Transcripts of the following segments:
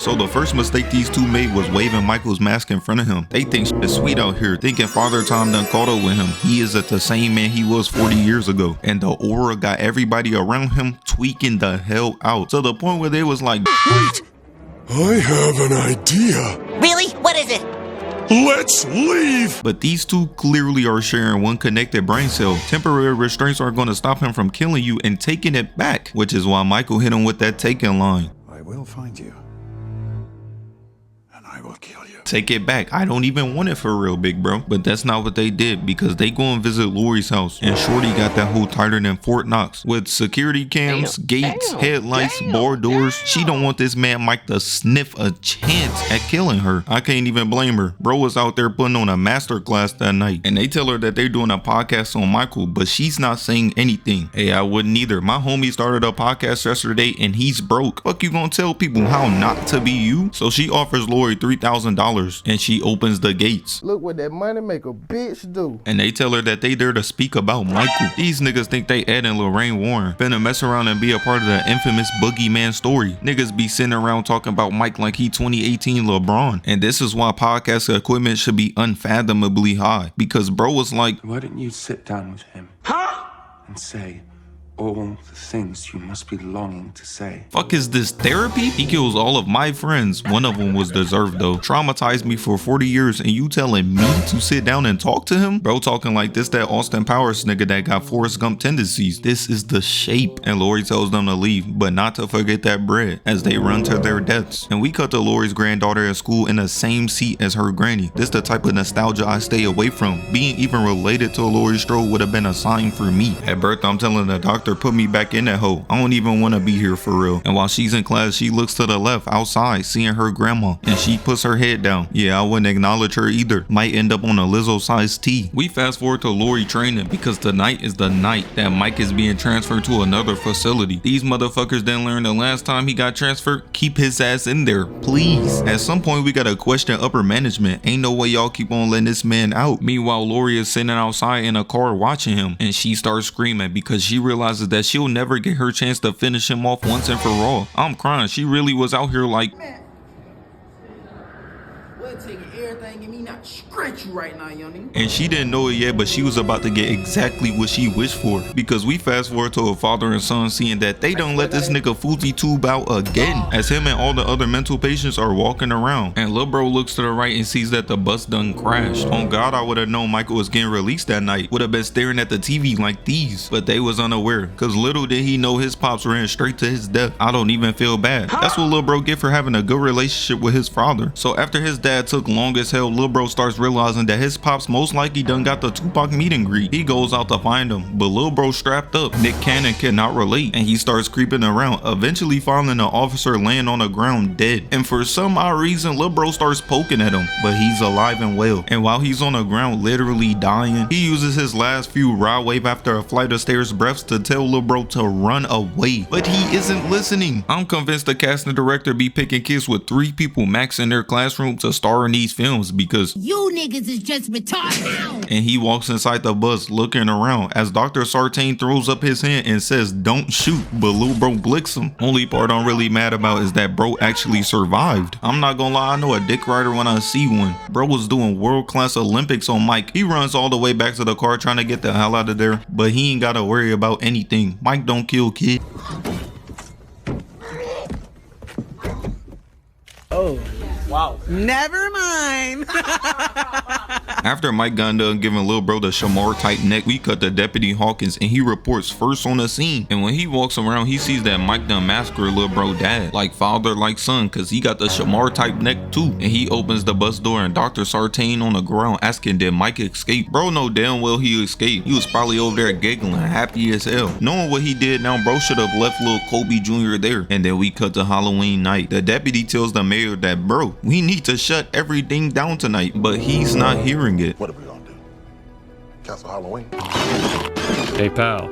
So the first mistake these two made was waving Michael's mask in front of him. They think shit is sweet out here, thinking Father Time done caught up with him. He isn't the same man he was 40 years ago. And the aura got everybody around him tweaking the hell out. To the point where they was like, wait, I have an idea. Really? What is it? Let's leave! But these two clearly are sharing one connected brain cell. Temporary restraints are going to stop him from killing you and taking it back, which is why Michael hit him with that taken line. I will find you. I will kill you. Take it back. I don't even want it for real, big bro. But that's not what they did, because they go and visit Laurie's house, and Shorty got that hole tighter than Fort Knox with security cams, gates, headlights, bar doors. She don't want this man Mike to sniff a chance at killing her. I can't even blame her. Bro was out there putting on a masterclass that night, and they tell her that they're doing a podcast on Michael, but she's not saying anything. Hey, I wouldn't either. My homie started a podcast yesterday and he's broke. Fuck you gonna tell people how not to be you? So she offers Laurie $3,000 and she opens the gates. Look what that money make a bitch do. And they tell her that they there to speak about Michael. These niggas think they Ed and Lorraine Warren finna mess around and be a part of the infamous boogeyman story. Niggas be sitting around talking about Mike like he 2018 LeBron. And this is why podcast equipment should be unfathomably high, because bro was like, why don't you sit down with him and say all the things you must be longing to say. Fuck is this therapy? He kills all of my friends. One of them was deserved though. Traumatized me for 40 years and you telling me to sit down and talk to him? Bro talking like this that Austin Powers nigga that got Forrest Gump tendencies. This is the shape. And Laurie tells them to leave, but not to forget that bread as they run to their deaths. And we cut to Laurie's granddaughter at school in the same seat as her granny. This the type of nostalgia I stay away from. Being even related to Laurie Strode would have been a sign for me. At birth, I'm telling the doctor, put me back in that hole. I don't even want to be here for real. And while she's in class, she looks to the left outside, seeing her grandma, and she puts her head down. Yeah, I wouldn't acknowledge her either. Might end up on a Lizzo-sized T. We fast forward to Laurie training because tonight is the night that Mike is being transferred to another facility. These motherfuckers didn't learn the last time he got transferred. Keep his ass in there, please. At some point, we gotta question upper management. Ain't no way y'all keep on letting this man out. Meanwhile, Laurie is sitting outside in a car watching him, and she starts screaming because she realizes that she'll never get her chance to finish him off once and for all. I'm crying. She really was out here like, man, we're taking everything in me, not scratch you right now, young nigga. And she didn't know it yet, but she was about to get exactly what she wished for, because we fast forward to a father and son seeing that they don't let this nigga Fuji tube out again, as him and all the other mental patients are walking around. And lil bro looks to the right and sees that the bus done crashed. On God, I would have known Michael was getting released that night. Would have been staring at the TV like these, but they was unaware, because little did he know his pops ran straight to his death. I don't even feel bad. That's what lil bro get for having a good relationship with his father. So after his dad took long as hell, lil bro starts realizing that his pops most likely done got the Tupac meet and greet. He goes out to find him, but lil bro strapped up. Nick Cannon cannot relate, and he starts creeping around, eventually finding an officer laying on the ground dead. And for some odd reason, lil bro starts poking at him, but he's alive and well. And while he's on the ground literally dying, he uses his last few rod wave after a flight of stairs breaths to tell lil bro to run away, but he isn't listening. I'm convinced the casting director be picking kids with 3 people max in their classroom to star in these films, because you niggas is just retarded. And he walks inside the bus looking around as Dr. Sartain throws up his hand and says don't shoot, but lil bro blicks him. Only part I'm really mad about is that bro actually survived. I'm not gonna lie, I know a dick rider when I see one. Bro was doing world-class Olympics on Mike. He runs all the way back to the car trying to get the hell out of there, but he ain't gotta worry about anything. Mike don't kill kid. Oh, wow. Never mind. After Mike got done giving lil bro the Shamar type neck, we cut to Deputy Hawkins and he reports first on the scene. And when he walks around, he sees that Mike done massacred lil bro dad, like father like son, cause he got the Shamar type neck too. And he opens the bus door and Dr. Sartain on the ground asking did Mike escape. Bro know damn well he escaped. He was probably over there giggling, happy as hell. Knowing what he did now, bro should have left lil Kobe Jr. there. And then we cut to Halloween night. The deputy tells the mayor that bro, we need to shut everything down tonight, but he's not hearing it. What are we gonna do? Cancel Halloween? Hey pal,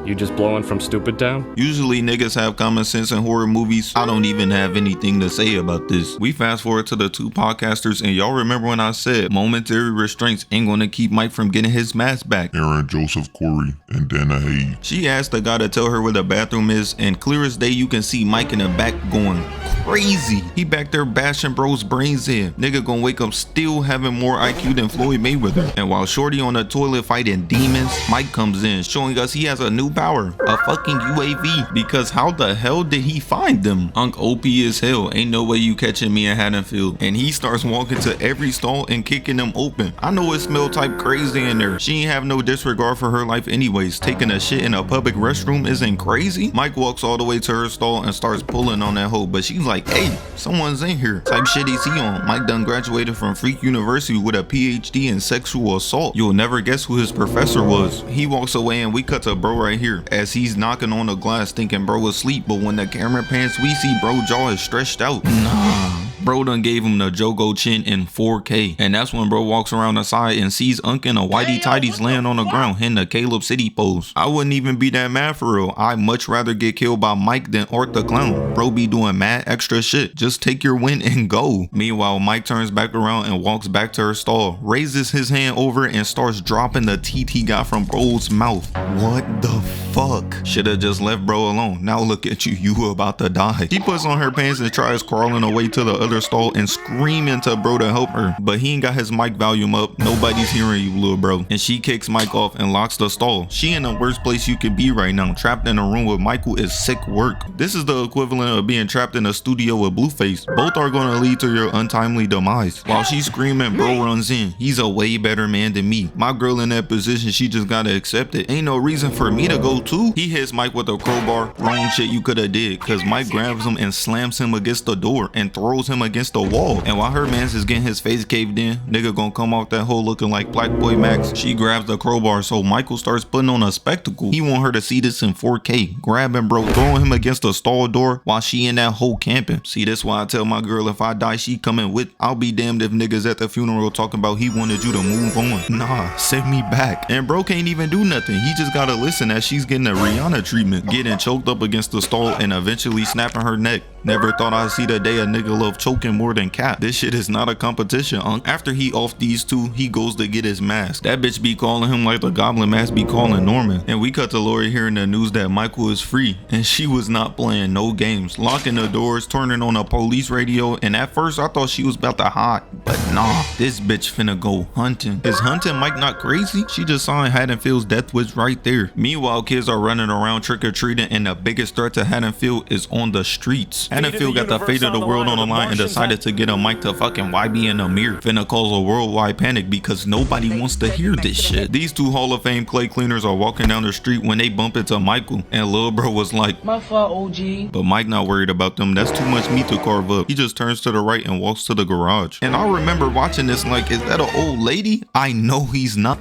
You just blowing from Stupid Town? Usually niggas have common sense in horror movies. I don't even have anything to say about this. We fast forward to the two podcasters, and y'all remember when I said momentary restraints ain't gonna keep Mike from getting his mask back. Aaron Joseph Corey and Dana Hayes. She asked the guy to tell her where the bathroom is, and clear as day you can see Mike in the back going crazy. He back there bashing bro's brains in. Nigga gonna wake up still having more IQ than Floyd Mayweather. And while Shorty on the toilet fighting demons, Mike comes in showing us he has a new power, a fucking UAV. Because how the hell did he find them? Unc OP as hell, ain't no way you catching me in Haddonfield. And he starts walking to every stall and kicking them open. I know it smell type crazy in there. She ain't have no disregard for her life anyways. Taking a shit in a public restroom isn't crazy. Mike walks all the way to her stall and starts pulling on that hoe, but she's like, hey, someone's in here. Type shit is he on? Mike done graduated from Freak University with a PhD in sexual assault. You'll never guess who his professor was. He walks away and we cut to bro right here as he's knocking on the glass thinking bro asleep, but when the camera pans we see bro jaw is stretched out. Nah. Bro done gave him the Jogo chin in 4K. And that's when bro walks around the side and sees Unc and a whitey tighties laying on the ground in the Caleb City pose. I wouldn't even be that mad for real. I'd much rather get killed by Mike than Art the Clown. Bro be doing mad extra shit. Just take your win and go. Meanwhile, Mike turns back around and walks back to her stall, raises his hand over and starts dropping the teeth he got from bro's mouth. What the fuck? Shoulda just left bro alone. Now look at you, you about to die. She puts on her pants and tries crawling away to the other stall and screaming to bro to help her, but he ain't got his mic volume up. Nobody's hearing you, little bro. And she kicks Mike off and locks the stall. She in the worst place you could be right now. Trapped in a room with Michael is sick work. This is the equivalent of being trapped in a studio with Blueface. Both are going to lead to your untimely demise. While she's screaming, bro runs in. He's a way better man than me. My girl in that position, she just gotta accept it. Ain't no reason for me to go too. He hits Mike with a crowbar. Wrong shit you could have did, cause Mike grabs him and slams him against the door and throws him against the wall. And while her mans is getting his face caved in, nigga gonna come off that hole looking like Black Boy Max. She grabs the crowbar, so Michael starts putting on a spectacle. He want her to see this in 4K. Grabbing bro, throwing him against the stall door while she in that hole camping. See, that's why I tell my girl if I die, she coming with. I'll be damned if niggas at the funeral talking about he wanted you to move on. Nah, send me back. And bro can't even do nothing. He just gotta listen as she's getting a Rihanna treatment, getting choked up against the stall and eventually snapping her neck. Never thought I'd see the day a nigga love choking more than Cap. This shit is not a competition, Unc. After he off these two, he goes to get his mask. That bitch be calling him like the Goblin Mask be calling Norman. And we cut to Laurie hearing the news that Michael is free, and she was not playing no games. Locking the doors, turning on a police radio, and at first I thought she was about to hide. But nah, this bitch finna go hunting. Is hunting Mike not crazy? She just saw Haddonfield's death wish right there. Meanwhile, kids are running around trick-or-treating, and the biggest threat to Haddonfield is on the streets. Haddonfield got the fate of the world on the line and decided to get a mic to fucking YB in the mirror. Finna cause a worldwide panic because nobody wants to hear this shit. These two Hall of Fame clay cleaners are walking down the street when they bump into Michael, and lil bro was like, My fault, OG. but Mike not worried about them. That's too much meat to carve up. He just turns to the right and walks to the garage. And I remember watching this like, is that an old lady? I know he's not.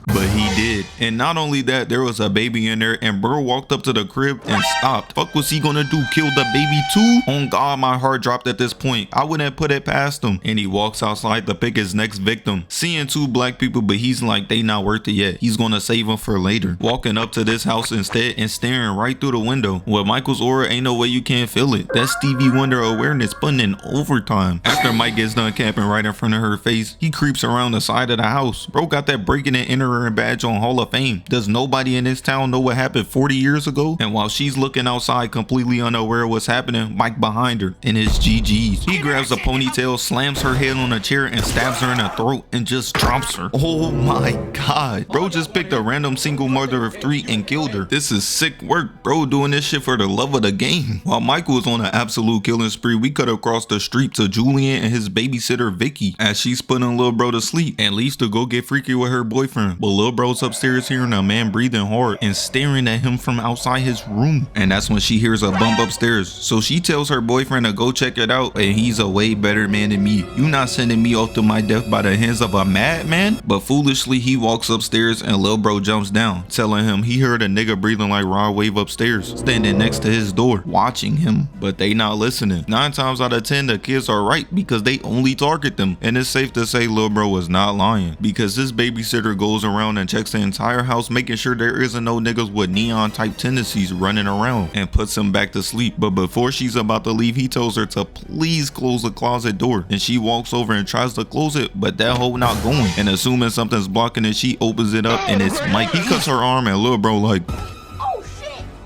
But he did. And not only that, there was a baby in there, and bro walked up to the crib and stopped. Fuck was he gonna do? Kill the baby too? On God, my heart dropped at this point. I wouldn't put it past him. And he walks outside to pick his next victim. Seeing two black people, but he's like, they not worth it yet. He's gonna save them for later. Walking up to this house instead and staring right through the window. With Michael's aura, ain't no way you can't feel it. That Stevie Wonder awareness putting in overtime. After Mike gets done camping right in front of her face, he creeps around the side of the house. Bro got that breaking and entering badge on Hall of Fame. Does nobody in this town know what happened 40 years ago? And while she's looking outside completely unaware of what's happening, Mike behind her in his GGs. He grabs a ponytail, slams her head on a chair and stabs her in the throat and just drops her. Oh my God. Bro just picked a random single mother of 3 and killed her. This is sick work. Bro doing this shit for the love of the game. While Michael was on an absolute killing spree, we cut across the street to Julian and his babysitter Vicky as she's putting little bro to sleep and leaves to go get freaky with her boyfriend. But little bro's upstairs upstairs hearing a man breathing hard and staring at him from outside his room. And that's when she hears a bump upstairs. So she tells her boyfriend to go check it out, and he's a way better man than me. You not sending me off to my death by the hands of a madman? But foolishly, he walks upstairs and lil bro jumps down, telling him he heard a nigga breathing like Rod Wave upstairs, standing next to his door, watching him. But they not listening. 9 times out of 10, the kids are right because they only target them. And it's safe to say lil bro was not lying, because this babysitter goes around and checks the entire house, making sure there isn't no niggas with neon type tendencies running around, and puts him back to sleep. But before she's about to leave, he tells her to please close the closet door, and she walks over and tries to close it, but that hole not going, and assuming something's blocking it, she opens it up and it's Mike. He cuts her arm and lil bro like,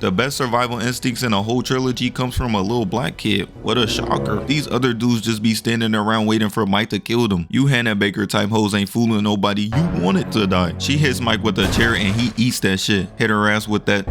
the best survival instincts in a whole trilogy comes from a little black kid. What a shocker. These other dudes just be standing around waiting for Mike to kill them. You Hannah Baker type hoes ain't fooling nobody. You want it to die. She hits Mike with a chair and he eats that shit. Hit her ass with that.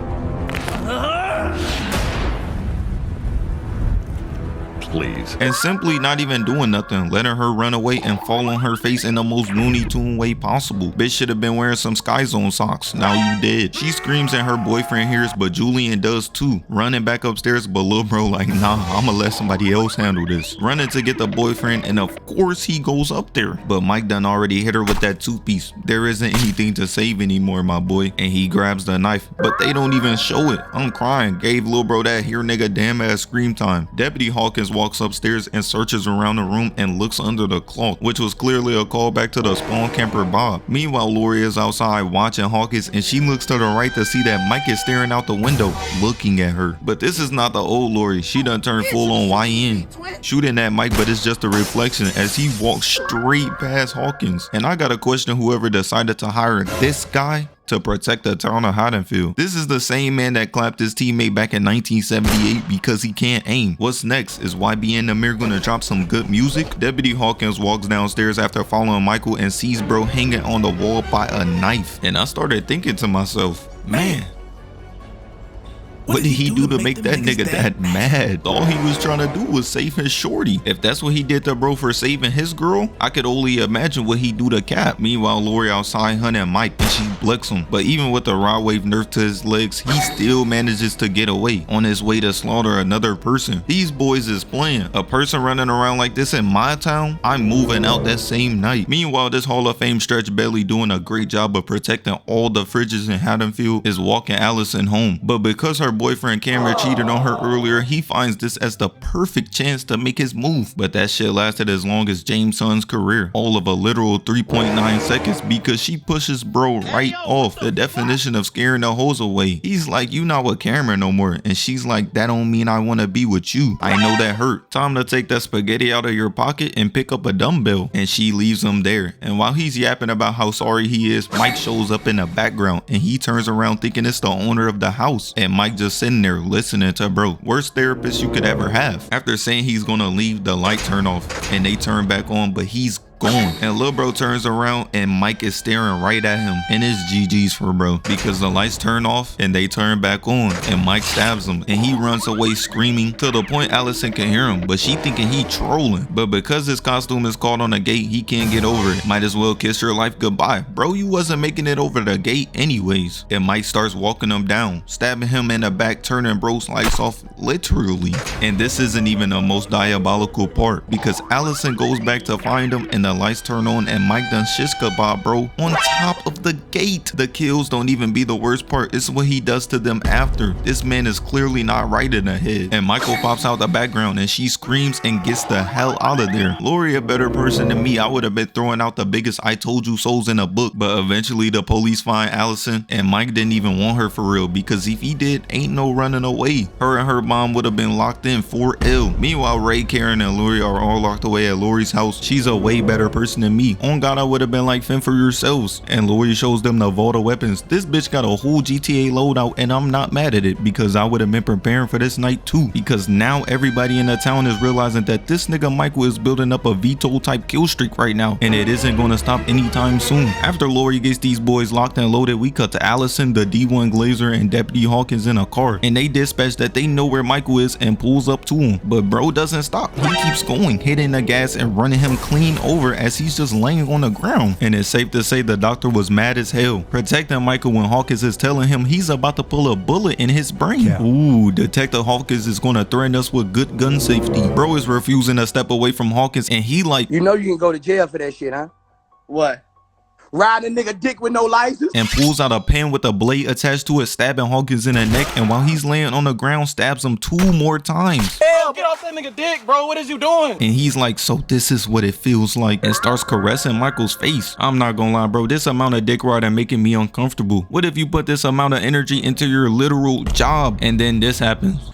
Please. And simply not even doing nothing, letting her run away and fall on her face in the most Looney Tune way possible. Bitch should have been wearing some Sky Zone socks. Now you dead. She screams and her boyfriend hears, but Julian does too. Running back upstairs, but lil bro like, nah, I'ma let somebody else handle this. Running to get the boyfriend, and of course he goes up there. But Mike done already hit her with that toothpiece. There isn't anything to save anymore, my boy. And he grabs the knife, but they don't even show it. I'm crying. Gave lil bro that here nigga damn ass scream time. Deputy Hawkins walks upstairs and searches around the room and looks under the cloth, which was clearly a callback to the spawn camper Bob. Meanwhile, Laurie is outside watching Hawkins, and she looks to the right to see that Mike is staring out the window looking at her. But this is not the old Laurie. She done turned full on YN, shooting at Mike, but it's just a reflection as he walks straight past Hawkins. And I gotta question whoever decided to hire this guy to protect the town of Haddonfield. This is the same man that clapped his teammate back in 1978 because he can't aim. What's next? Is YBN Amir gonna drop some good music? Deputy Hawkins walks downstairs after following Michael and sees bro hanging on the wall by a knife. And I started thinking to myself, man, what did he do to make that nigga that mad? All he was trying to do was save his shorty. If that's what he did to bro for saving his girl, I could only imagine what he do to Cap. Meanwhile, Laurie outside hunting Mike and she blicks him. But even with the Rod Wave nerf to his legs, he still manages to get away on his way to slaughter another person. These boys is playing. A person running around like this in my town, I'm moving out that same night. Meanwhile, this Hall of Fame stretch belly doing a great job of protecting all the fridges in Haddonfield is walking Allison home. But because her boyfriend Cameron cheated on her earlier, he finds this as the perfect chance to make his move. But that shit lasted as long as James' son's career, all of a literal 3.9 seconds, because she pushes bro right off. The definition of scaring the hoes away. He's like, you not with Cameron no more, and she's like, that don't mean I want to be with you. I know that hurt. Time to take that spaghetti out of your pocket and pick up a dumbbell. And she leaves him there. And while he's yapping about how sorry he is, Mike shows up in the background and he turns around thinking it's the owner of the house, and Mike just sitting there listening to bro. Worst therapist you could ever have. After saying he's gonna leave, the light turn off and they turn back on, but he's gone. And lil bro turns around and Mike is staring right at him, and it's GG's for bro, because the lights turn off and they turn back on and Mike stabs him and he runs away screaming to the point Allison can hear him, but she thinking he trolling. But because his costume is caught on the gate, he can't get over it. Might as well kiss your life goodbye. Bro, you wasn't making it over the gate anyways. And Mike starts walking him down, stabbing him in the back, turning bro's lights off literally. And this isn't even the most diabolical part, because Allison goes back to find him and the lights turn on and Mike done shish kebab bro on top of the gate. The kills don't even be the worst part, it's what he does to them after. This man is clearly not right in the head. And Michael pops out the background and she screams and gets the hell out of there. Laurie a better person than me. I would have been throwing out the biggest I told you souls in a book, but eventually the police find Allison, and Mike didn't even want her for real, because if he did, ain't no running away. Her and her mom would have been locked in for ill. Meanwhile, Ray, Karen, and Laurie are all locked away at Laurie's house. She's a way better person than me. On God, I would have been like, fend for yourselves. And Laurie shows them the vault of weapons. This bitch got a whole GTA loadout, and I'm not mad at it, because I would have been preparing for this night too. Because now everybody in the town is realizing that this nigga Michael is building up a veto type kill streak right now, and it isn't going to stop anytime soon. After Laurie gets these boys locked and loaded, we cut to Allison, the D1 Glazer, and Deputy Hawkins in a car, and they dispatch that they know where Michael is and pulls up to him. But bro doesn't stop. He keeps going, hitting the gas and running him clean over. over as he's just laying on the ground. And it's safe to say the doctor was mad as hell, protecting Michael when Hawkins is telling him he's about to pull a bullet in his brain. Ooh, Detective Hawkins is gonna threaten us with good gun safety. Bro is refusing to step away from Hawkins, and he like, you know you can go to jail for that shit, huh? What? Riding a nigga dick with no license? And pulls out a pen with a blade attached to it, stabbing Hawkins in the neck, and while he's laying on the ground, stabs him 2 more times. Hell, get off that nigga dick, bro. What is you doing? And he's like, so this is what it feels like, and starts caressing Michael's face. I'm not gonna lie, bro, this amount of dick riding making me uncomfortable. What if you put this amount of energy into your literal job and then this happens?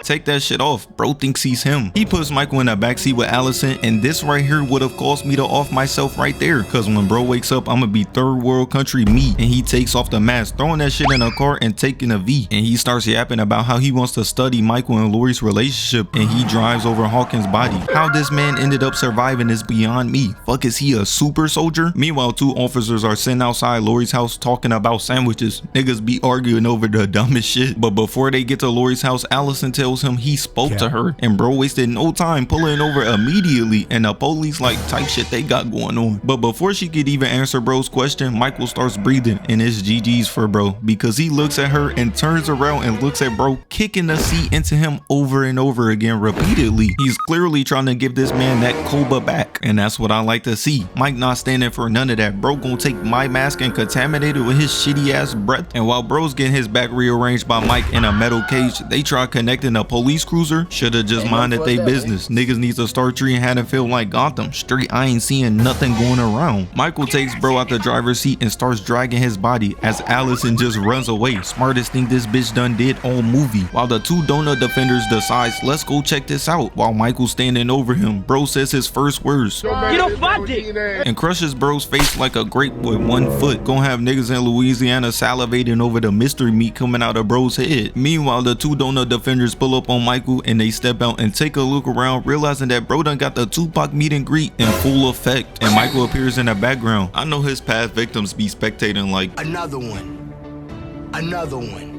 Take that shit off. Bro thinks he's him. He puts Michael in the backseat with Allison, and this right here would have caused me to off myself right there, because when bro wakes up, I'm gonna be third world country me. And he takes off the mask, throwing that shit in a car and taking a V. And he starts yapping about how he wants to study Michael and Laurie's relationship, and he drives over Hawkins' body. How this man ended up surviving is beyond me. Fuck, is he a super soldier? Meanwhile, 2 officers are sitting outside Laurie's house talking about sandwiches. Niggas be arguing over the dumbest shit. But before they get to Laurie's house, Allison tells him he spoke to her, and bro wasted no time pulling over immediately, and the police like type shit they got going on. But before she could even answer bro's question, Michael starts breathing, and it's GG's for bro, because he looks at her and turns around and looks at bro, kicking the seat into him over and over again repeatedly. He's clearly trying to give this man that Koba back, and that's what I like to see. Mike not standing for none of that. Bro gonna take my mask and contaminate it with his shitty ass breath. And while bro's getting his back rearranged by Mike in a metal cage, they try connecting a police cruiser. Shoulda just minded they business. Niggas need to start treating Haddonfield like Gotham. Straight, I ain't seeing nothing going around. Michael takes bro out the driver's seat and starts dragging his body as Allison just runs away. Smartest thing this bitch done did all movie. While the 2 donut defenders decides, let's go check this out. While Michael's standing over him, bro says his first words, You don't fuck it. and crushes bro's face like a grape with 1 foot. Gonna have niggas in Louisiana salivating over the mystery meat coming out of bro's head. Meanwhile, the 2 donut defenders pull up on Michael, and they step out and take a look around, realizing that bro done got the Tupac meet and greet in full effect, and Michael appears in the background. I know his past victims be spectating like, Another one. Another one.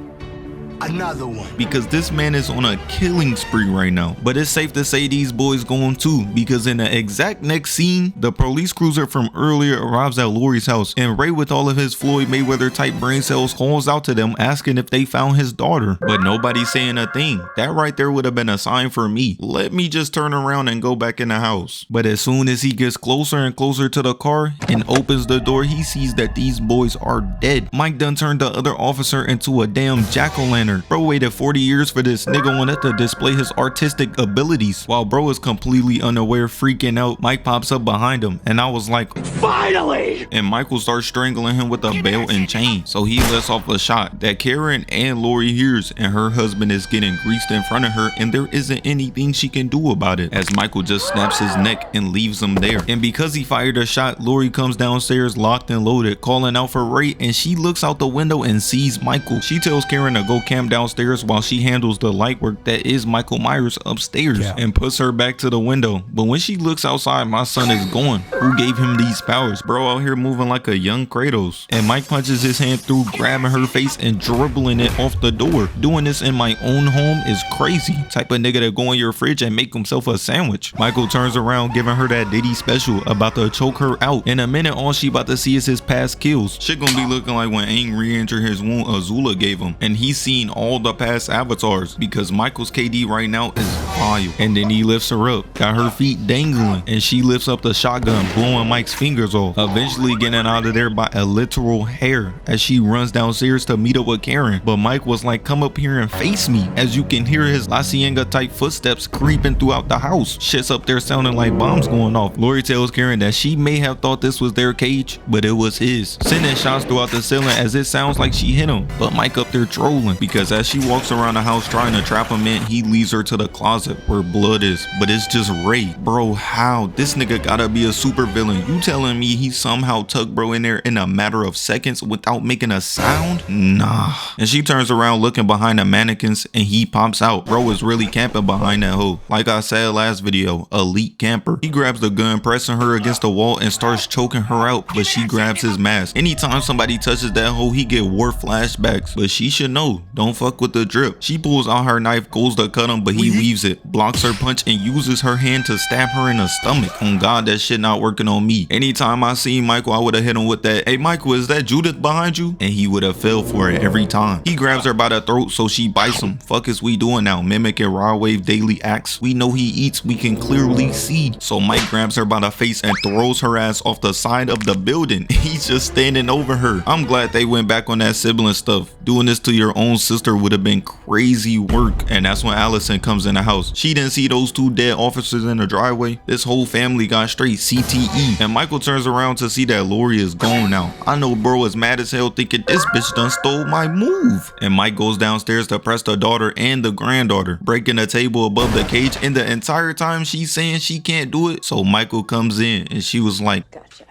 Another one. because this man is on a killing spree right now. But it's safe to say these boys going too, because in the exact next scene, the police cruiser from earlier arrives at Laurie's house, and Ray, with all of his Floyd Mayweather type brain cells, calls out to them asking if they found his daughter. But nobody's saying a thing. That right there would have been a sign for me. Let me just turn around and go back in the house. But as soon as he gets closer and closer to the car and opens the door, he sees that these boys are dead. Mike done turned the other officer into a damn jack-o'-lantern. Bro waited 40 years for this. Nigga wanted to display his artistic abilities. While bro is completely unaware, freaking out, Mike pops up behind him, and I was like, finally! And Michael starts strangling him with a belt and chain. So he lets off a shot that Karen and Laurie hears, and her husband is getting greased in front of her, and there isn't anything she can do about it, as Michael just snaps his neck and leaves him there. And because he fired a shot, Laurie comes downstairs locked and loaded, calling out for Ray, and she looks out the window and sees Michael. She tells Karen to go camp downstairs while she handles the light work that is Michael Myers upstairs, and puts her back to the window. But when she looks outside, my son is gone. Who gave him these powers? Bro out here moving like a young Kratos. And Mike punches his hand through, grabbing her face and dribbling it off the door. Doing this in my own home is crazy. Type of nigga that go in your fridge and make himself a sandwich. Michael turns around, giving her that Diddy special, about to choke her out. In a minute, all she about to see is his past kills. Shit gonna be looking like when Aang re-entered his wound Azula gave him, and he's seen all the past avatars, because Michael's KD right now is vile. And then he lifts her up, got her feet dangling, and she lifts up the shotgun, blowing Mike's fingers off, eventually getting out of there by a literal hair as she runs downstairs to meet up with Karen. But Mike was like, come up here and face me, as you can hear his La Cienega type footsteps creeping throughout the house. Shit's up there sounding like bombs going off. Laurie tells Karen that she may have thought this was their cage, but it was his, sending shots throughout the ceiling as it sounds like she hit him. But Mike up there trolling, because as she walks around the house trying to trap him in, he leads her to the closet where blood is. But it's just Ray. Bro, how? This nigga gotta be a super villain. You telling me he somehow tucked bro in there in a matter of seconds without making a sound? Nah. And she turns around looking behind the mannequins, and he pops out. Bro is really camping behind that hoe. Like I said last video, elite camper. He grabs the gun, pressing her against the wall, and starts choking her out, but she grabs his mask. Anytime somebody touches that hoe, he get war flashbacks. But she should know, don't don't fuck with the drip. She pulls out her knife, goes to cut him, but he weaves it, blocks her punch, and uses her hand to stab her in the stomach. Oh God, that shit not working on me. Anytime I seen Michael, I would have hit him with that, "Hey Michael, is that Judith behind you?" And he would have fell for it every time. He grabs her by the throat, so she bites him. Fuck is we doing now? Mimicking Raw Wave daily acts? We know he eats, we can clearly see. So Mike grabs her by the face and throws her ass off the side of the building. He's just standing over her. I'm glad they went back on that sibling stuff. Doing this to your own sister would have been crazy work. And that's when Allison comes in the house. She didn't see those two dead officers in the driveway. This whole family got straight CTE. And Michael turns around to see that Laurie is gone now. I know bro is mad as hell thinking this bitch done stole my move. And Mike goes downstairs to press the daughter and the granddaughter, breaking the table above the cage, and the entire time she's saying she can't do it. So Michael comes in and she was like, "Gotcha."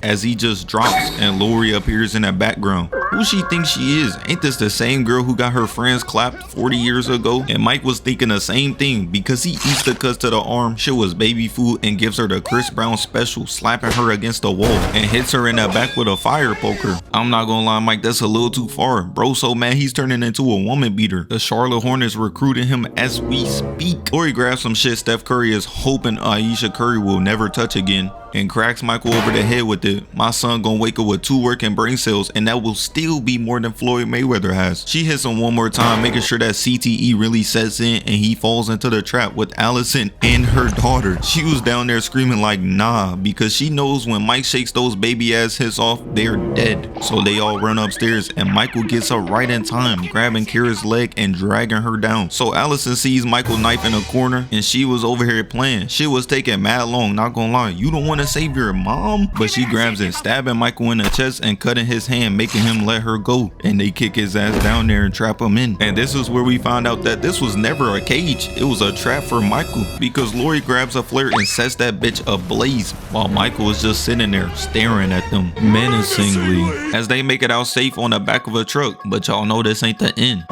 As he just drops and Laurie appears in the background. Who she thinks she is? Ain't this the same girl who got her friends clapped 40 years ago? And Mike was thinking the same thing because he eats the cuts to the arm, shows baby food, and gives her the Chris Brown special, slapping her against the wall and hits her in the back with a fire poker. I'm not gonna lie, Mike, that's a little too far. Bro so mad he's turning into a woman beater. The Charlotte Hornets recruiting him as we speak. Laurie grabs some shit Steph Curry is hoping Ayesha Curry will never touch again and cracks Michael over the head with it. My son gonna wake up with 2 working brain cells, and that will still be more than Floyd Mayweather has. She hits him one more time, making sure that CTE really sets in, and he falls into the trap with Allison and her daughter. She was down there screaming like nah, because she knows when Mike shakes those baby ass hits off, they're dead. So they all run upstairs, and Michael gets up right in time, grabbing Kira's leg and dragging her down. So Allison sees Michael knife in a corner, and she was over here playing. Shit was taking mad long, not gonna lie. You don't want to save your mom? But she grabs it, stabbing Michael in the chest and cutting his hand, making him let her go. And they kick his ass down there and trap him in. And this is where we find out that this was never a cage. It was a trap for Michael, because Laurie grabs a flare and sets that bitch ablaze while Michael is just sitting there staring at them menacingly as they make it out safe on the back of a truck. But y'all know this ain't the end.